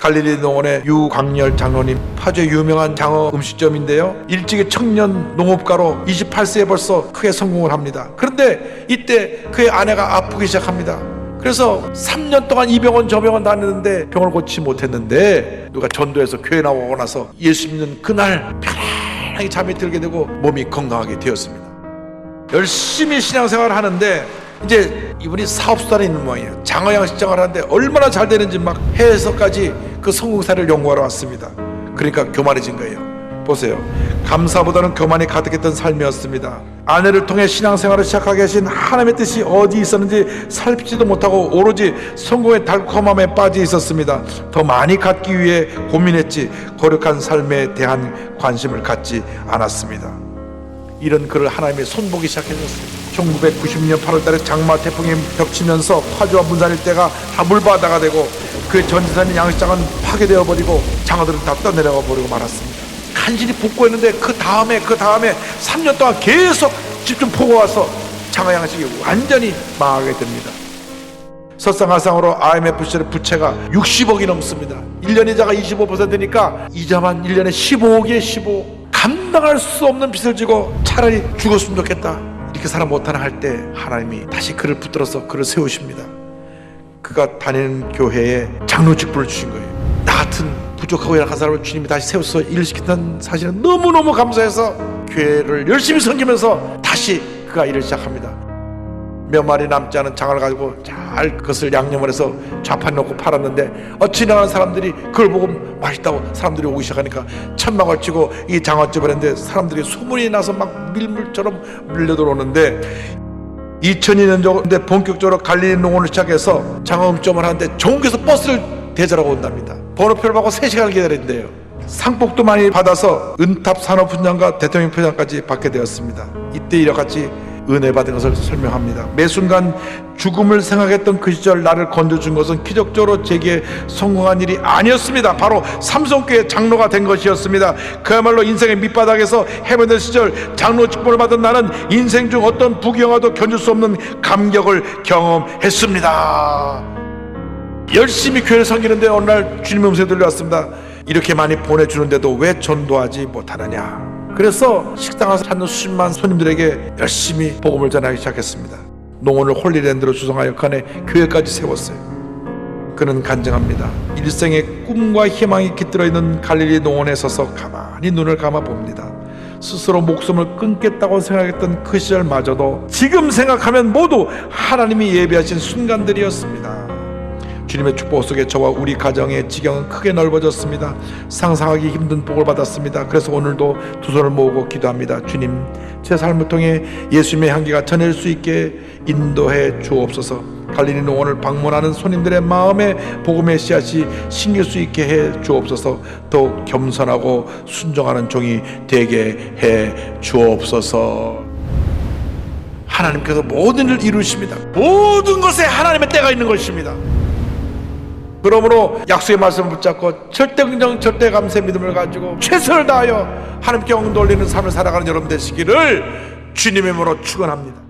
갈릴리 농원의 유광열 장로님, 파주의 유명한 장어 음식점인데요, 일찍이 청년 농업가로 28세에 벌써 크게 성공을 합니다. 그런데 이때 그의 아내가 아프기 시작합니다. 그래서 3년 동안 이 병원 저 병원 다녔는데 병을 고치지 못했는데, 누가 전도해서 교회 나오고 나서 예수 믿는 그날 편안하게 잠이 들게 되고 몸이 건강하게 되었습니다. 열심히 신앙생활을 하는데 이제 이분이 사업수단에 있는 모양이에요. 장어 양식장을 하는데 얼마나 잘 되는지 막 해외에서까지 그 성공사를 연구하러 왔습니다. 그러니까 교만해진 거예요. 보세요. 감사보다는 교만이 가득했던 삶이었습니다. 아내를 통해 신앙생활을 시작하게 하신 하나님의 뜻이 어디 있었는지 살피지도 못하고 오로지 성공의 달콤함에 빠져 있었습니다. 더 많이 갖기 위해 고민했지 거룩한 삶에 대한 관심을 갖지 않았습니다. 이런 그를 하나님이 손보기 시작해줬습니다. 1990년 8월달에 장마 태풍이 겹치면서 파주와 문산 일대가 다 물바다가 되고 그의 전지산인 양식장은 파괴되어 버리고 장어들은 다 떠내려가 버리고 말았습니다. 간신히 복구 했는데 그 다음에 3년 동안 계속 집중 폭우가 와서 장어 양식이 완전히 망하게 됩니다. 설상가상으로 IMF 시절의 부채가 60억이 넘습니다. 1년 이자가 25%니까 이자만 1년에 15억이에요. 15억. 감당할 수 없는 빚을 지고 차라리 죽었으면 좋겠다, 이렇게 살아 못하나 할 때 하나님이 다시 그를 붙들어서 그를 세우십니다. 그가 다니는 교회에 장로 직분을 주신 거예요. 나 같은 부족하고 약한 사람을 주님이 다시 세워서 일을 시킨다는 사실은 너무너무 감사해서 교회를 열심히 섬기면서 다시 그가 일을 시작합니다. 몇 마리 남지 않은 장을 가지고 잘 그것을 양념을 해서 좌판 넣고 팔았는데 지나가는 사람들이 그걸 보고 맛있다고 사람들이 오기 시작하니까 천막을 치고 이 장어집을 했는데 사람들이 소문이 나서 막 밀물처럼 밀려들어오는데 2002년도에 본격적으로 갈릴리 농원을 시작해서 장어 음점을 하는데 전국에서 버스를 대절하고 온답니다. 번호표를 받고 3시간을 기다린대요. 상복도 많이 받아서 은탑 산업훈장과 대통령 표장까지 받게 되었습니다. 이때 이와 같이 은혜 받은 것을 설명합니다. 매 순간 죽음을 생각했던 그 시절 나를 건져준 것은 기적적으로 제게 성공한 일이 아니었습니다. 바로 삼성교회 장로가 된 것이었습니다. 그야말로 인생의 밑바닥에서 헤매던 시절 장로 직분을 받은 나는 인생 중 어떤 부귀영화도 견딜 수 없는 감격을 경험했습니다. 열심히 교회를 섬기는데 어느 날 주님의 음성이 들려왔습니다. 이렇게 많이 보내주는데도 왜 전도하지 못하느냐. 그래서 식당을 찾는 수십만 손님들에게 열심히 복음을 전하기 시작했습니다. 농원을 홀리랜드로 조성하여 그 안에 교회까지 세웠어요. 그는 간증합니다. 일생의 꿈과 희망이 깃들어 있는 갈릴리 농원에 서서 가만히 눈을 감아 봅니다. 스스로 목숨을 끊겠다고 생각했던 그 시절마저도 지금 생각하면 모두 하나님이 예비하신 순간들이었습니다. 주님의 축복 속에 저와 우리 가정의 지경은 크게 넓어졌습니다. 상상하기 힘든 복을 받았습니다. 그래서 오늘도 두 손을 모으고 기도합니다. 주님, 제 삶을 통해 예수님의 향기가 전할 수 있게 인도해 주옵소서. 갈릴리 농원을 방문하는 손님들의 마음에 복음의 씨앗이 심길 수 있게 해 주옵소서. 더욱 겸손하고 순종하는 종이 되게 해 주옵소서. 하나님께서 모든 일을 이루십니다. 모든 것에 하나님의 때가 있는 것입니다. 그러므로 약속의 말씀을 붙잡고 절대 긍정, 절대 감사의 믿음을 가지고 최선을 다하여 하나님께 영광 돌리는 삶을 살아가는 여러분 되시기를 주님의 이름으로 축원합니다.